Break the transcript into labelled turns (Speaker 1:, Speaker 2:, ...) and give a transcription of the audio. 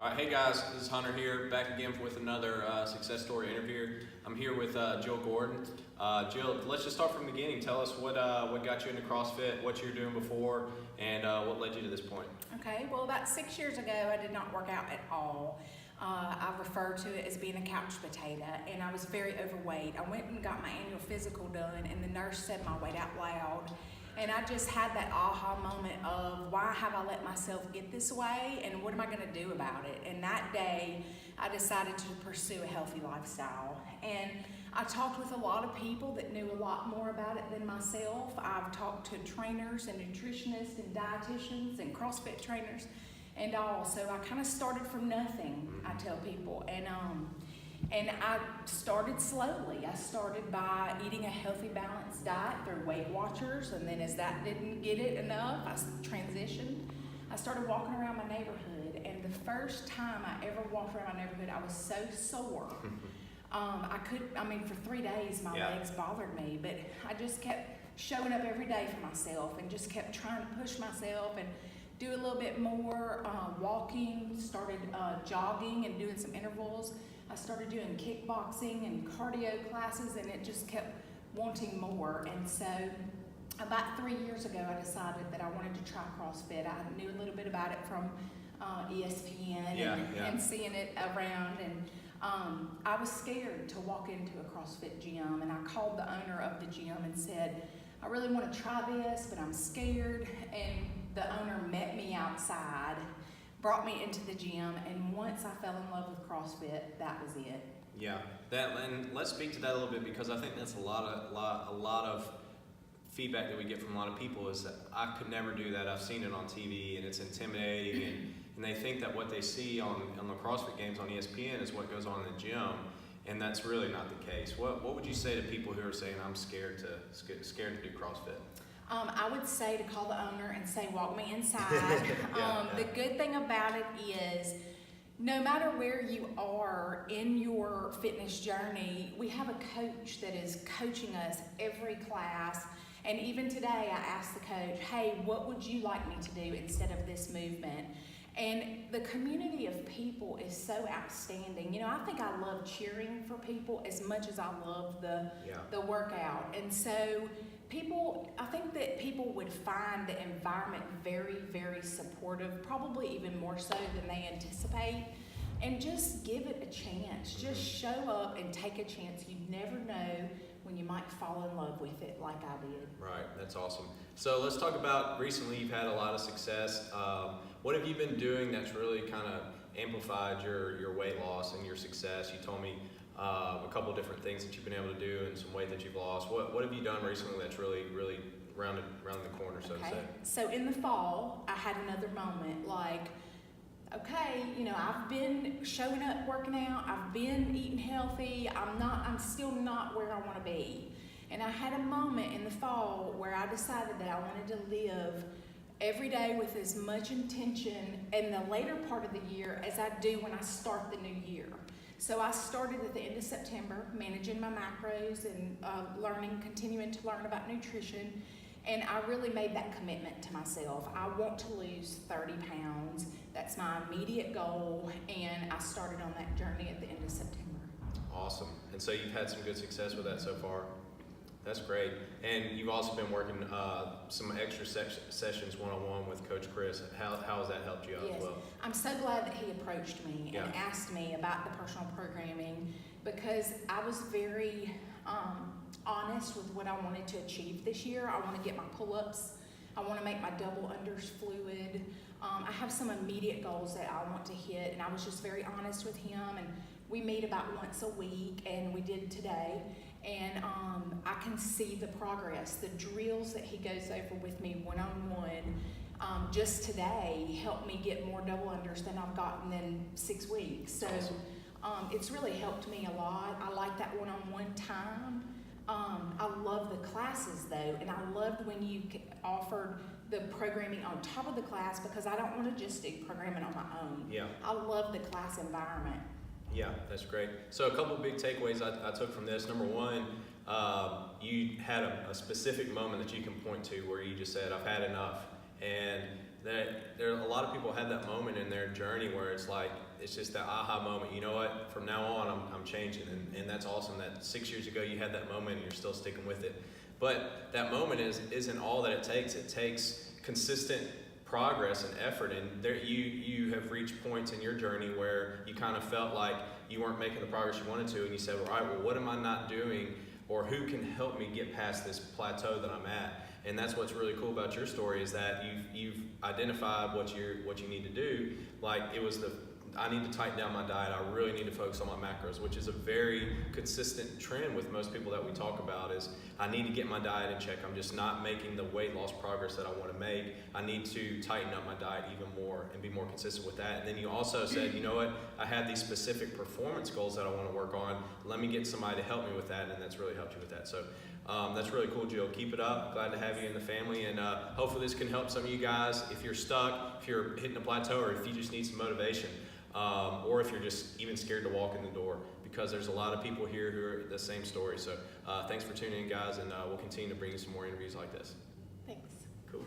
Speaker 1: All right, hey guys, this is Hunter here, back again with another success story interview. I'm here with Jill Gordon. Jill, let's just start from the beginning. Tell us what got you into CrossFit, what you were doing before, and what led you to this point.
Speaker 2: Okay, well about 6 years ago I did not work out at all. I refer to it as being a couch potato, and I was very overweight. I went and got my annual physical done, and the nurse said my weight out loud. And I just had that aha moment of why have I let myself get this way and what am I going to do about it? And that day I decided to pursue a healthy lifestyle. And I talked with a lot of people that knew a lot more about it than myself. I've talked to trainers and nutritionists and dietitians and CrossFit trainers and all. So I kind of started from nothing, I tell people. And I started slowly. I started by eating a healthy, balanced diet through Weight Watchers, and then as that didn't get it enough, I transitioned. I started walking around my neighborhood, and the first time I ever walked around my neighborhood, I was so sore. For 3 days, my legs bothered me, but I just kept showing up every day for myself and just kept trying to push myself and do a little bit more walking, started jogging and doing some intervals. I started doing kickboxing and cardio classes, and it just kept wanting more. And so about 3 years ago, I decided that I wanted to try CrossFit. I knew a little bit about it from ESPN and seeing it around. And I was scared to walk into a CrossFit gym, and I called the owner of the gym and said, I really want to try this, but I'm scared. And the owner met me outside, brought me into the gym, and once I fell in love with CrossFit, that was it.
Speaker 1: Yeah, and let's speak to that a little bit, because I think that's a lot of feedback that we get from a lot of people is that I could never do that. I've seen it on TV and it's intimidating, and they think that what they see on the CrossFit Games on ESPN is what goes on in the gym, and that's really not the case. What would you say to people who are saying I'm scared to do CrossFit?
Speaker 2: I would say to call the owner and say, walk me inside. The good thing about it is, no matter where you are in your fitness journey, we have a coach that is coaching us every class. And even today, I asked the coach, hey, what would you like me to do instead of this movement? And the community of people is so outstanding. You know, I think I love cheering for people as much as I love the workout. And so I think that people would find the environment very, very supportive, probably even more so than they anticipate. And just give it a chance. Just show up and take a chance. You never know when you might fall in love with it like I did.
Speaker 1: Right, that's awesome. So let's talk about, recently you've had a lot of success. What have you been doing that's really kind of amplified your weight loss and your success? You told me a couple different things that you've been able to do and some weight that you've lost. What have you done recently that's really rounded the corner, so to say?
Speaker 2: So in the fall, I had another moment like, okay, you know, I've been showing up, working out, I've been eating healthy, I'm still not where I want to be. And I had a moment in the fall where I decided that I wanted to live every day with as much intention in the later part of the year as I do when I start the new year. So I started at the end of September managing my macros and continuing to learn about nutrition. And I really made that commitment to myself. I want to lose 30 pounds. That's my immediate goal. And I started on that journey at the end of September.
Speaker 1: Awesome. And so you've had some good success with that so far? That's great. And you've also been working some extra sessions one-on-one with Coach Chris. How has that helped you out as well?
Speaker 2: I'm so glad that he approached me and asked me about the personal programming, because I was very honest with what I wanted to achieve this year. I want to get my pull-ups. I want to make my double unders fluid. I have some immediate goals that I want to hit, and I was just very honest with him. And we meet about once a week, and we did today. And I can see the progress. The drills that he goes over with me one-on-one, just today helped me get more double unders than I've gotten in 6 weeks. So it's really helped me a lot. I like that one-on-one time. I love the classes though, and I loved when you offered the programming on top of the class, because I don't want to just do programming on my own. I love the class environment.
Speaker 1: Yeah, that's great. So a couple big takeaways I took from this. Number one, you had a specific moment that you can point to where you just said, I've had enough. And that there a lot of people have that moment in their journey where it's like it's just that aha moment. You know what? From now on, I'm changing, and that's awesome. That 6 years ago you had that moment, and you're still sticking with it. But that moment isn't all that it takes. It takes consistent progress and effort, and there you have reached points in your journey where you kind of felt like you weren't making the progress you wanted to, and you said, all right, well, what am I not doing, or who can help me get past this plateau that I'm at? And that's what's really cool about your story, is that you've identified what you need to do. Like, it was I need to tighten down my diet. I really need to focus on my macros, which is a very consistent trend with most people that we talk about, is I need to get my diet in check. I'm just not making the weight loss progress that I want to make. I need to tighten up my diet even more and be more consistent with that. And then you also said, you know what, I have these specific performance goals that I want to work on. Let me get somebody to help me with that, and that's really helped you with that. So that's really cool, Jill. Keep it up. Glad to have you in the family, and hopefully this can help some of you guys if you're stuck, if you're hitting a plateau, or if you just need some motivation. Or if you're just even scared to walk in the door, because there's a lot of people here who are the same story. So thanks for tuning in, guys, and we'll continue to bring you some more interviews like this.
Speaker 2: Thanks.
Speaker 1: Cool.